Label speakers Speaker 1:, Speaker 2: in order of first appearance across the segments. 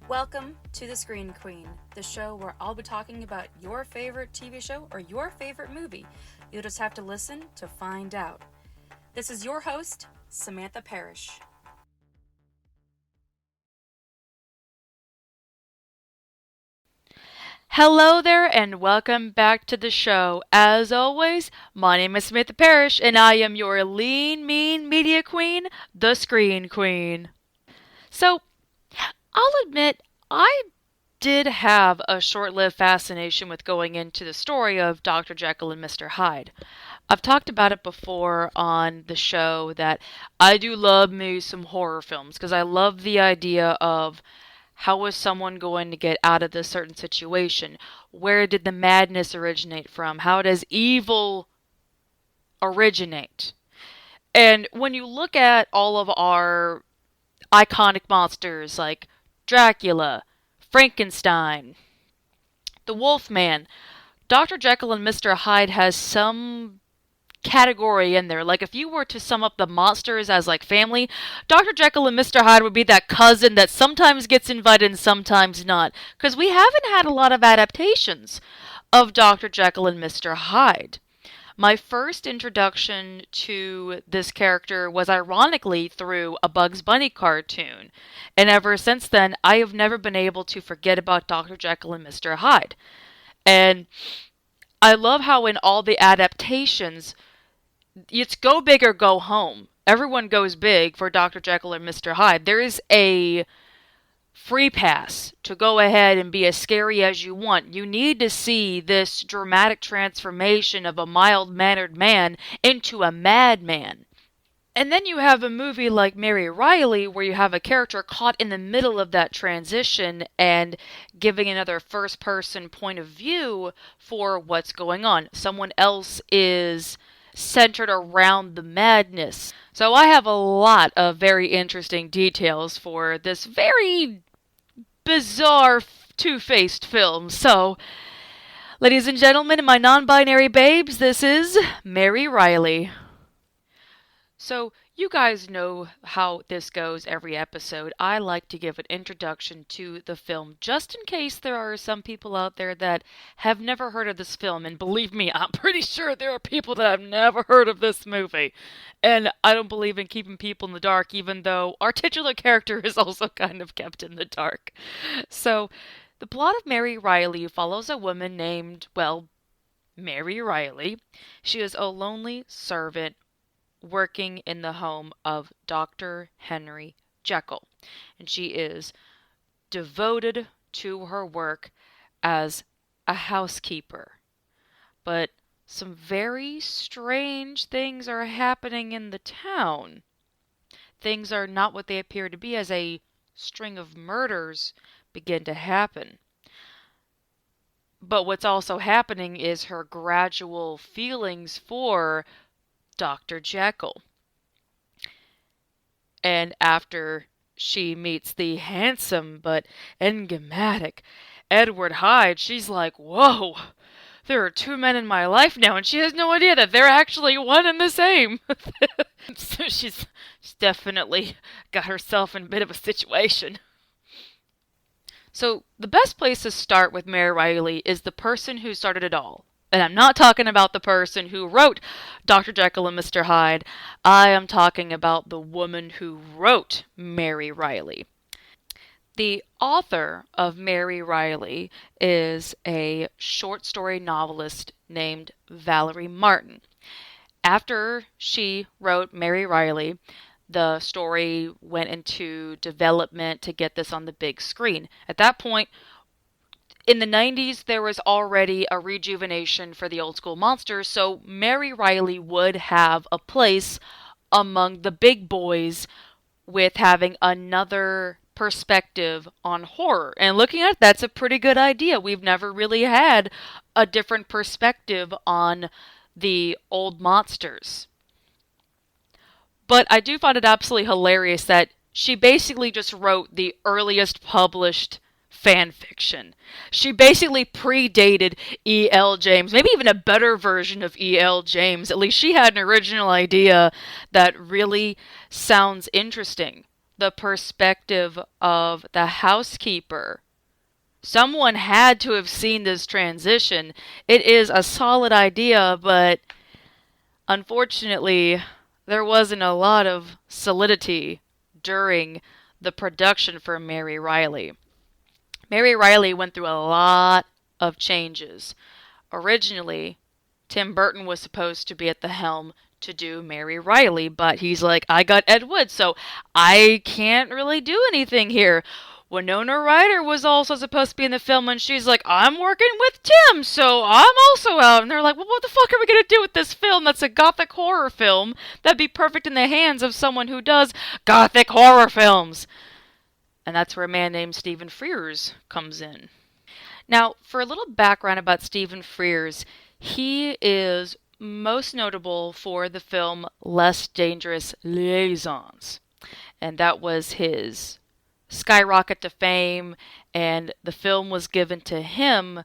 Speaker 1: Welcome to The Screen Queen, the show where I'll be talking about your favorite TV show or your favorite movie. You'll just have to listen to find out. This is your host, Samantha Parrish.
Speaker 2: Hello there and welcome back to the show. As always, my name is Samantha Parrish and I am your lean, mean media queen, the Screen Queen. So, I'll admit, I did have a short-lived fascination with going into the story of Dr. Jekyll and Mr. Hyde. I've talked about it before on the show that I do love me some horror films because I love the idea of how is someone going to get out of this certain situation? Where did the madness originate from? How does evil originate? And when you look at all of our iconic monsters like Dracula, Frankenstein, the Wolfman, Dr. Jekyll and Mr. Hyde has some category in there. Like if you were to sum up the monsters as like family, Dr. Jekyll and Mr. Hyde would be that cousin that sometimes gets invited and sometimes not. Because we haven't had a lot of adaptations of Dr. Jekyll and Mr. Hyde. My first introduction to this character was ironically through a Bugs Bunny cartoon. And ever since then, I have never been able to forget about Dr. Jekyll and Mr. Hyde. And I love how in all the adaptations, it's go big or go home. Everyone goes big for Dr. Jekyll and Mr. Hyde. There is a free pass to go ahead and be as scary as you want. You need to see this dramatic transformation of a mild-mannered man into a madman. And then you have a movie like Mary Reilly where you have a character caught in the middle of that transition and giving another first-person point of view for what's going on. Someone else is centered around the madness. So I have a lot of very interesting details for this very bizarre two-faced film. So, ladies and gentlemen, and my non-binary babes, this is Mary Reilly. So, you guys know how this goes every episode. I like to give an introduction to the film just in case there are some people out there that have never heard of this film. And believe me, I'm pretty sure there are people that have never heard of this movie. And I don't believe in keeping people in the dark, even though our titular character is also kind of kept in the dark. So, the plot of Mary Reilly follows a woman named, well, Mary Reilly. She is a lonely servant working in the home of Dr. Henry Jekyll. And she is devoted to her work as a housekeeper. But some very strange things are happening in the town. Things are not what they appear to be as a string of murders begin to happen. But what's also happening is her gradual feelings for Dr. Jekyll. And after she meets the handsome but enigmatic Edward Hyde, she's like, whoa, there are two men in my life now, and she has no idea that they're actually one and the same. So she's definitely got herself in a bit of a situation. So the best place to start with Mary Reilly is the person who started it all. And I'm not talking about the person who wrote Dr. Jekyll and Mr. Hyde. I am talking about the woman who wrote Mary Reilly. The author of Mary Reilly is a short story novelist named Valerie Martin. After she wrote Mary Reilly, the story went into development to get this on the big screen. At that point, in the 90s, there was already a rejuvenation for the old school monsters, so Mary Reilly would have a place among the big boys with having another perspective on horror. And looking at it, that's a pretty good idea. We've never really had a different perspective on the old monsters. But I do find it absolutely hilarious that she basically just wrote the earliest published fan fiction. She basically predated E.L. James, maybe even a better version of E.L. James. At least she had an original idea that really sounds interesting. the perspective of the housekeeper. Someone had to have seen this transition. It is a solid idea, but unfortunately, there wasn't a lot of solidity during the production for Mary Reilly. Mary Reilly went through a lot of changes. Originally, Tim Burton was supposed to be at the helm to do Mary Reilly, but he's like, I got Ed Wood, so I can't really do anything here. Winona Ryder was also supposed to be in the film, and she's like, I'm working with Tim, so I'm also out. And they're like, well, what the fuck are we going to do with this film that's a gothic horror film? That'd be perfect in the hands of someone who does gothic horror films. And that's where a man named Stephen Frears comes in. Now, for a little background about Stephen Frears, he is most notable for the film Less Dangerous Liaisons. And that was his skyrocket to fame, and the film was given to him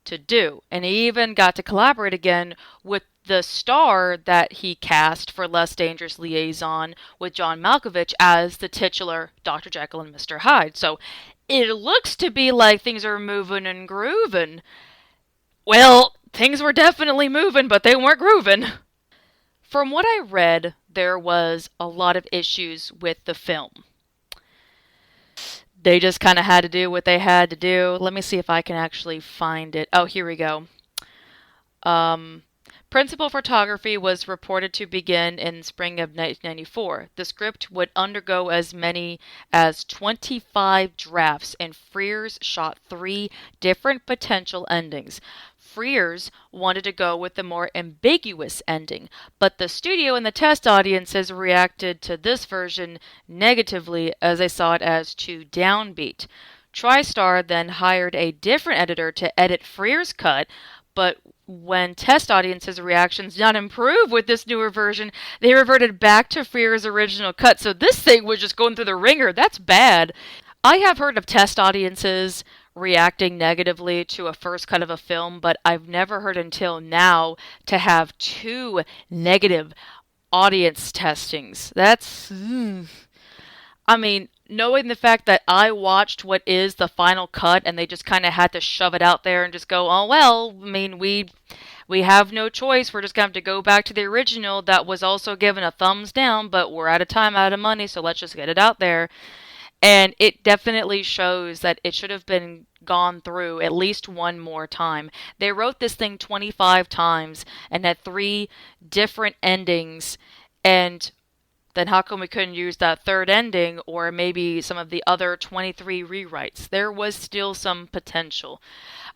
Speaker 2: to do. And he even got to collaborate again with the star that he cast for Less Dangerous Liaison with John Malkovich as the titular Dr. Jekyll and Mr. Hyde. So it looks to be like things are moving and grooving. Well, things were definitely moving, but they weren't grooving. From what I read, there was a lot of issues with the film. They just kind of had to do what they had to do. Let me see if I can actually find it. Oh, here we go. Principal photography was reported to begin in spring of 1994. The script would undergo as many as 25 drafts, and Frears shot 3 different potential endings. Frears wanted to go with the more ambiguous ending, but the studio and the test audiences reacted to this version negatively as they saw it as too downbeat. TriStar then hired a different editor to edit Frears' cut, but when test audiences' reactions did not improve with this newer version, they reverted back to Frears' original cut. So this thing was just going through the ringer. That's bad. I have heard of test audiences reacting negatively to a first cut of a film, but I've never heard until now to have 2 negative audience testings. That's... I mean, knowing the fact that I watched what is the final cut and they just kind of had to shove it out there and just go, oh well, I mean, we have no choice. We're just going to have to go back to the original that was also given a thumbs down, but we're out of time, out of money, so let's just get it out there. And it definitely shows that it should have been gone through at least one more time. They wrote this thing 25 times and had 3 different endings, and then how come we couldn't use that third ending or maybe some of the other 23 rewrites? There was still some potential.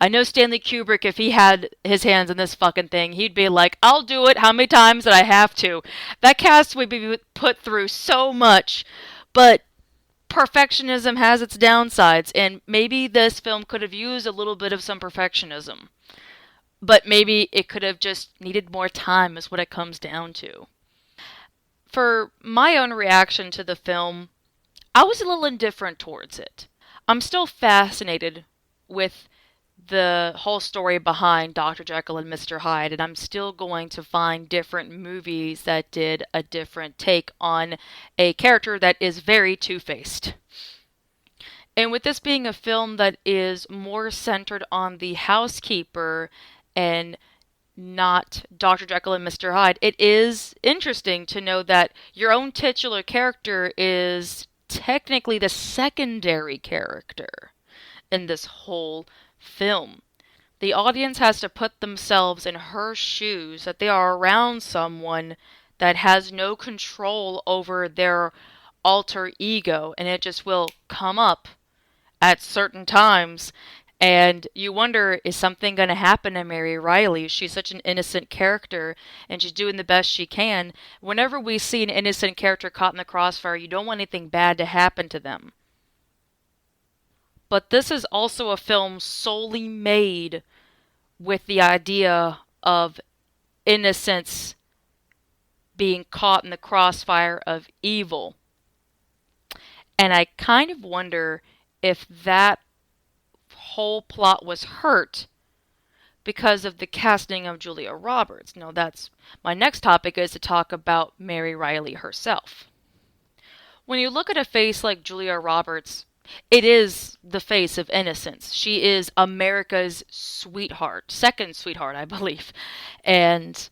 Speaker 2: I know Stanley Kubrick, if he had his hands in this fucking thing, he'd be like, I'll do it how many times that I have to. That cast would be put through so much, but perfectionism has its downsides, and maybe this film could have used a little bit of some perfectionism. But maybe it could have just needed more time is what it comes down to. For my own reaction to the film, I was a little indifferent towards it. I'm still fascinated with the whole story behind Dr. Jekyll and Mr. Hyde, and I'm still going to find different movies that did a different take on a character that is very two-faced. And with this being a film that is more centered on the housekeeper and not Dr. Jekyll and Mr. Hyde, it is interesting to know that your own titular character is technically the secondary character in this whole film. The audience has to put themselves in her shoes, that they are around someone that has no control over their alter ego, and it just will come up at certain times. And you wonder, is something going to happen to Mary Reilly? She's such an innocent character, and she's doing the best she can. Whenever we see an innocent character caught in the crossfire, you don't want anything bad to happen to them. But this is also a film solely made with the idea of innocence being caught in the crossfire of evil. And I kind of wonder if that whole plot was hurt because of the casting of Julia Roberts. Now, that's my next topic, is to talk about Mary Reilly herself. When you look at a face like Julia Roberts, it is the face of innocence. She is America's sweetheart, second sweetheart, I believe. And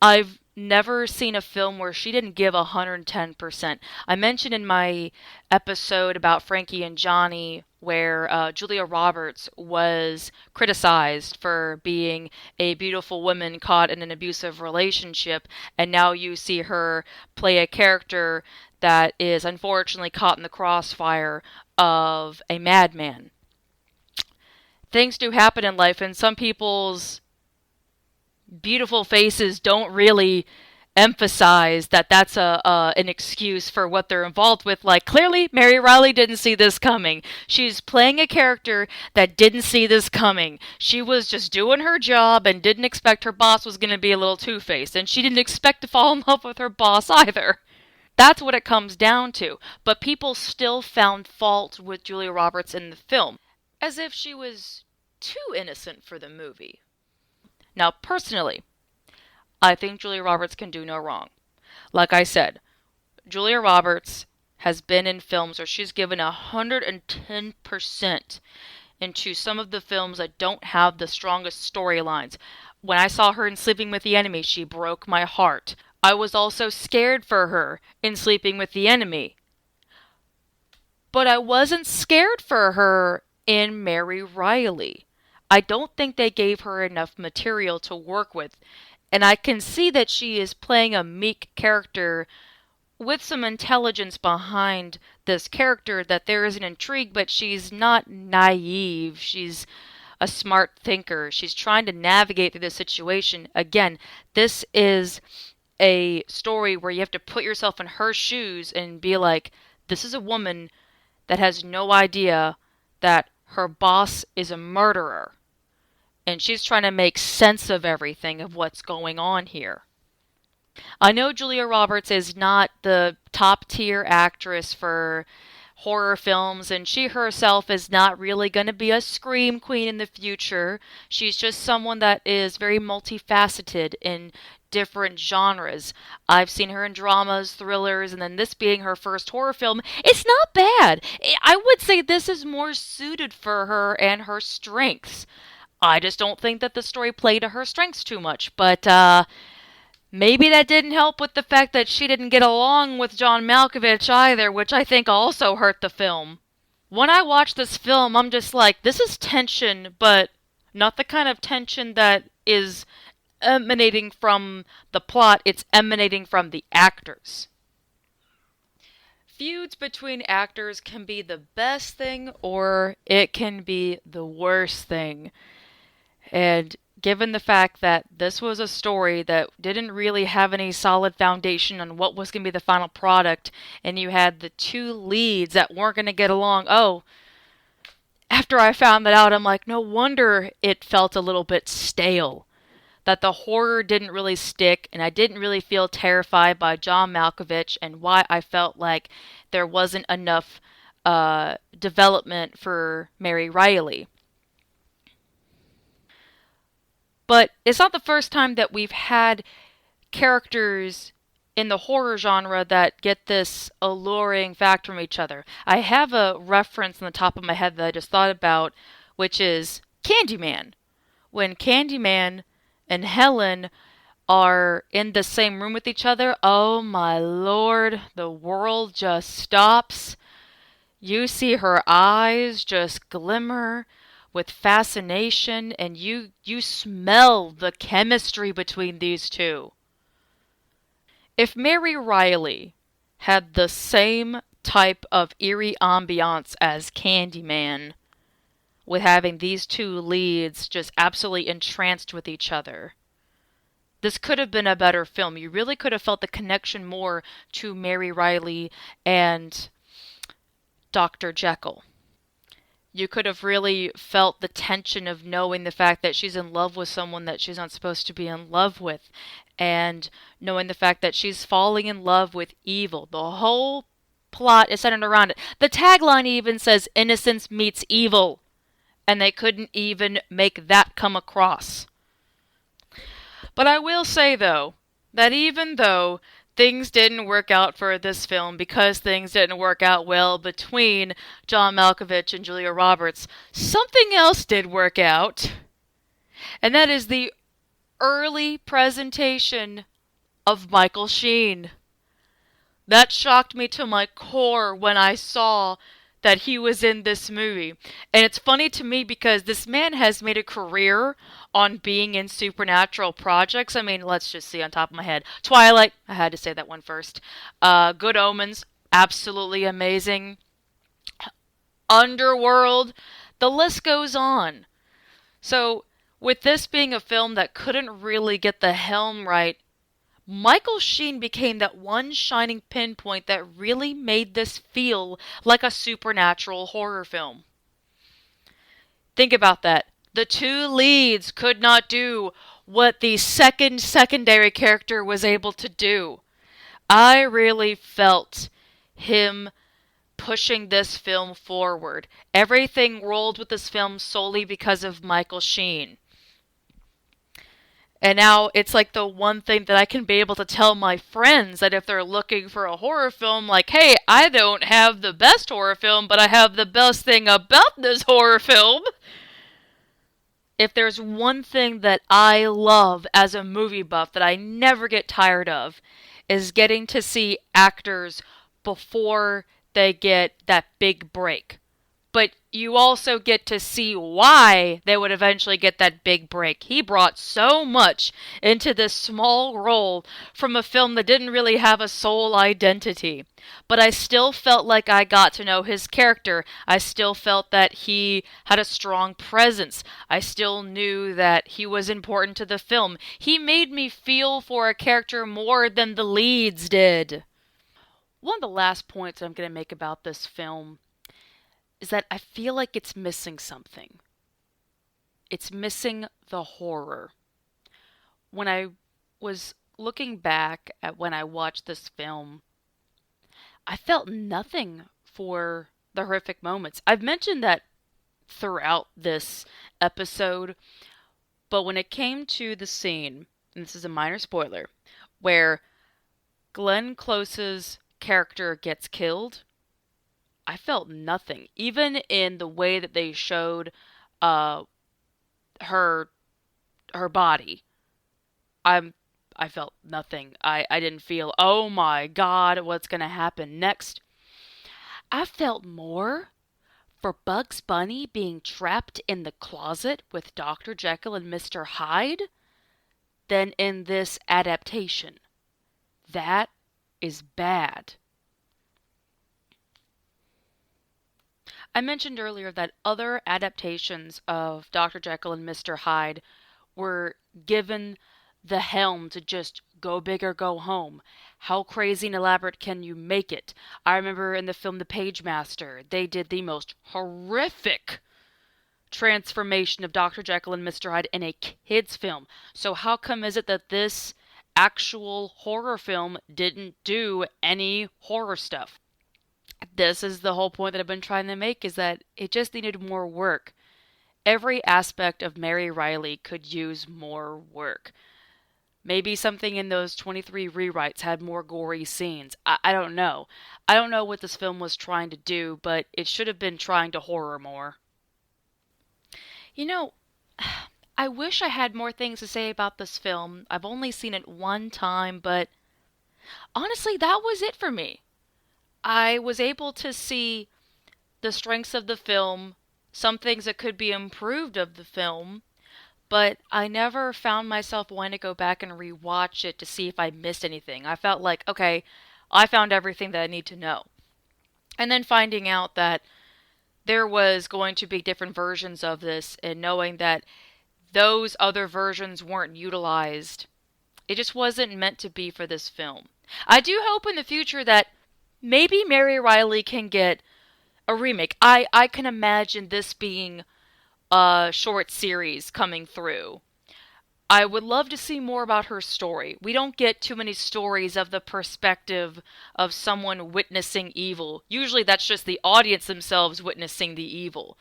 Speaker 2: I've never seen a film where she didn't give 110%. I mentioned in my episode about Frankie and Johnny where Julia Roberts was criticized for being a beautiful woman caught in an abusive relationship, and now you see her play a character that is unfortunately caught in the crossfire of a madman. Things do happen in life, and some people's beautiful faces don't really emphasize that that's an excuse for what they're involved with. Like, clearly Mary Reilly didn't see this coming. She's playing a character that didn't see this coming. She was just doing her job and didn't expect her boss was going to be a little two-faced, and she didn't expect to fall in love with her boss either. That's what it comes down to. But people still found fault with Julia Roberts in the film, as if she was too innocent for the movie. Now, personally, I think Julia Roberts can do no wrong. Like I said, Julia Roberts has been in films where she's given 110% into some of the films that don't have the strongest storylines. When I saw her in Sleeping with the Enemy, she broke my heart. I was also scared for her in Sleeping with the Enemy. But I wasn't scared for her in Mary Reilly. I don't think they gave her enough material to work with. And I can see that she is playing a meek character with some intelligence behind this character, that there is an intrigue, but she's not naive. She's a smart thinker. She's trying to navigate through the situation. Again, this is a story where you have to put yourself in her shoes and be like, this is a woman that has no idea that her boss is a murderer. And she's trying to make sense of everything, of what's going on here. I know Julia Roberts is not the top tier actress for horror films, and she herself is not really going to be a scream queen in the future. She's just someone that is very multifaceted in different genres. I've seen her in dramas, thrillers, and then this being her first horror film, it's not bad. I would say this is more suited for her and her strengths. I just don't think that the story played to her strengths too much, but maybe that didn't help with the fact that she didn't get along with John Malkovich either, which I think also hurt the film. When I watch this film, I'm just like, this is tension, but not the kind of tension that is emanating from the plot, it's emanating from the actors. Feuds between actors can be the best thing, or it can be the worst thing. And given the fact that this was a story that didn't really have any solid foundation on what was going to be the final product, and you had the two leads that weren't going to get along, after I found that out, I'm like, no wonder it felt a little bit stale. That the horror didn't really stick, and I didn't really feel terrified by John Malkovich, and why I felt like there wasn't enough development for Mary Reilly. But it's not the first time that we've had characters in the horror genre that get this alluring fact from each other. I have a reference on the top of my head that I just thought about, which is Candyman. When Candyman and Helen are in the same room with each other, oh my lord, the world just stops. You see her eyes just glimmer with fascination, and you smell the chemistry between these two. If Mary Reilly had the same type of eerie ambiance as Candyman, with having these two leads just absolutely entranced with each other, this could have been a better film. You really could have felt the connection more to Mary Reilly and Dr. Jekyll. You could have really felt the tension of knowing the fact that she's in love with someone that she's not supposed to be in love with, and knowing the fact that she's falling in love with evil. The whole plot is centered around it. The tagline even says innocence meets evil, and they couldn't even make that come across. But I will say, though, that even though things didn't work out for this film because things didn't work out well between John Malkovich and Julia Roberts. Something else did work out, and that is the early presentation of Michael Sheen. That shocked me to my core when I saw that he was in this movie. And it's funny to me because this man has made a career on being in supernatural projects. I mean, let's just see on top of my head. Twilight, I had to say that one first. Good Omens, absolutely amazing. Underworld, the list goes on. So, with this being a film that couldn't really get the helm right, Michael Sheen became that one shining pinpoint that really made this feel like a supernatural horror film. Think about that. The two leads could not do what the secondary character was able to do. I really felt him pushing this film forward. Everything rolled with this film solely because of Michael Sheen. And now it's like the one thing that I can be able to tell my friends that if they're looking for a horror film, like, hey, I don't have the best horror film, but I have the best thing about this horror film. If there's one thing that I love as a movie buff that I never get tired of, is getting to see actors before they get that big break. But you also get to see why they would eventually get that big break. He brought so much into this small role from a film that didn't really have a sole identity. But I still felt like I got to know his character. I still felt that he had a strong presence. I still knew that he was important to the film. He made me feel for a character more than the leads did. One of the last points I'm going to make about this film is that I feel like it's missing something. It's missing the horror. When I was looking back at when I watched this film, I felt nothing for the horrific moments. I've mentioned that throughout this episode, but when it came to the scene, and this is a minor spoiler, where Glenn Close's character gets killed, I felt nothing. Even in the way that they showed her body, I felt nothing. I didn't feel, oh my God, what's going to happen next? I felt more for Bugs Bunny being trapped in the closet with Dr. Jekyll and Mr. Hyde than in this adaptation. That is bad. I mentioned earlier that other adaptations of Dr. Jekyll and Mr. Hyde were given the helm to just go big or go home. How crazy and elaborate can you make it? I remember in the film The Pagemaster, they did the most horrific transformation of Dr. Jekyll and Mr. Hyde in a kid's film. So how come is it that this actual horror film didn't do any horror stuff? This is the whole point that I've been trying to make, is that it just needed more work. Every aspect of Mary Reilly could use more work. Maybe something in those 23 rewrites had more gory scenes. I don't know. I don't know what this film was trying to do, but it should have been trying to horror more. You know, I wish I had more things to say about this film. I've only seen it one time, but honestly, that was it for me. I was able to see the strengths of the film, some things that could be improved of the film, but I never found myself wanting to go back and rewatch it to see if I missed anything. I felt like, okay, I found everything that I need to know. And then finding out that there was going to be different versions of this, and knowing that those other versions weren't utilized, it just wasn't meant to be for this film. I do hope in the future that maybe Mary Reilly can get a remake. I can imagine this being a short series coming through. I would love to see more about her story. We don't get too many stories of the perspective of someone witnessing evil. Usually that's just the audience themselves witnessing the evil.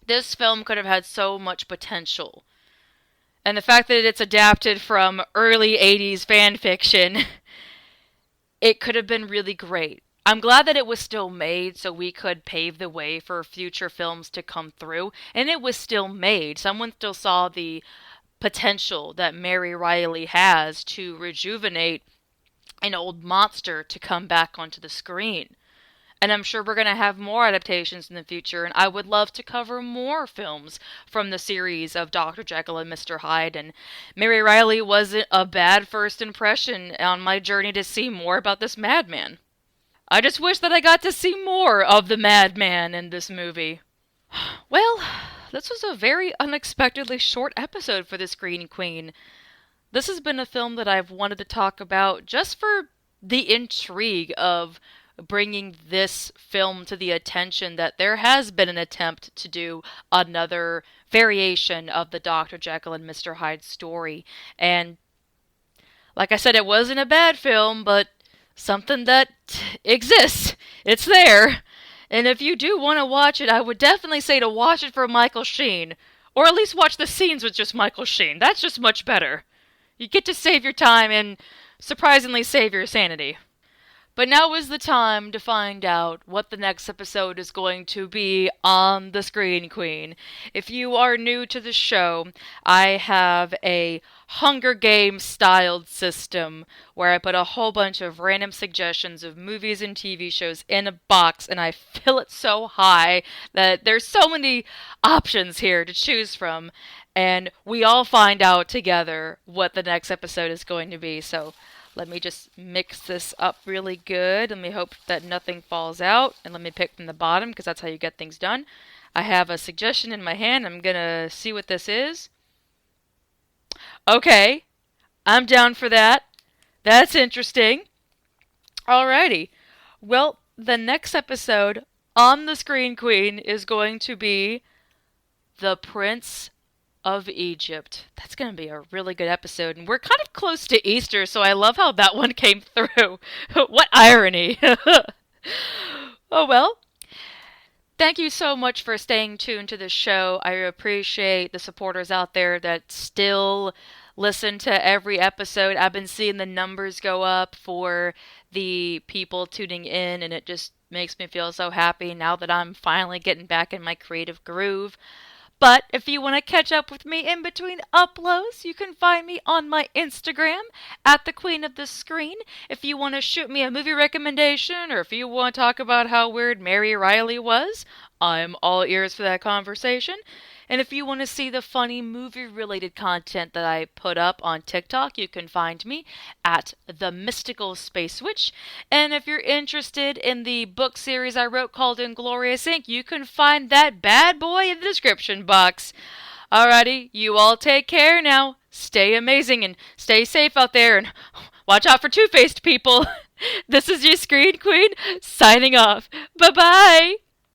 Speaker 2: This film could have had so much potential. And the fact that it's adapted from early 80s fan fiction it could have been really great. I'm glad that it was still made so we could pave the way for future films to come through. And it was still made. Someone still saw the potential that Mary Reilly has to rejuvenate an old monster to come back onto the screen. And I'm sure we're going to have more adaptations in the future, and I would love to cover more films from the series of Dr. Jekyll and Mr. Hyde, and Mary Reilly wasn't a bad first impression on my journey to see more about this madman. I just wish that I got to see more of the madman in this movie. Well, this was a very unexpectedly short episode for the Screen Queen. This has been a film that I've wanted to talk about just for the intrigue of bringing this film to the attention that there has been an attempt to do another variation of the Dr. Jekyll and Mr. Hyde story. And like I said, it wasn't a bad film, but something that exists. It's there. And if you do want to watch it, I would definitely say to watch it for Michael Sheen. Or at least watch the scenes with just Michael Sheen. That's just much better. You get to save your time and surprisingly save your sanity. But now is the time to find out what the next episode is going to be on the Screen Queen. If you are new to the show, I have a Hunger Games styled system where I put a whole bunch of random suggestions of movies and TV shows in a box, and I fill it so high that there's so many options here to choose from, and we all find out together what the next episode is going to be. So let me just mix this up really good. Let me hope that nothing falls out. And let me pick from the bottom, because that's how you get things done. I have a suggestion in my hand. I'm going to see what this is. Okay. I'm down for that. That's interesting. Alrighty. Well, the next episode on the Screen Queen is going to be The Prince of Egypt. That's going to be a really good episode, and we're kind of close to Easter, so I love how that one came through. What irony. Oh well. Thank you so much for staying tuned to the show. I appreciate the supporters out there that still listen to every episode. I've been seeing the numbers go up for the people tuning in, and it just makes me feel so happy now that I'm finally getting back in my creative groove. But if you want to catch up with me in between uploads, you can find me on my Instagram at the Queen of the Screen. If you want to shoot me a movie recommendation, or if you want to talk about how weird Mary Reilly was, I'm all ears for that conversation. And if you want to see the funny movie-related content that I put up on TikTok, you can find me at The Mystical Space Witch. And if you're interested in the book series I wrote called Inglorious Inc., you can find that bad boy in the description box. Alrighty, you all take care now. Stay amazing and stay safe out there, and watch out for two-faced people. This is your Screen Queen, signing off. Bye-bye!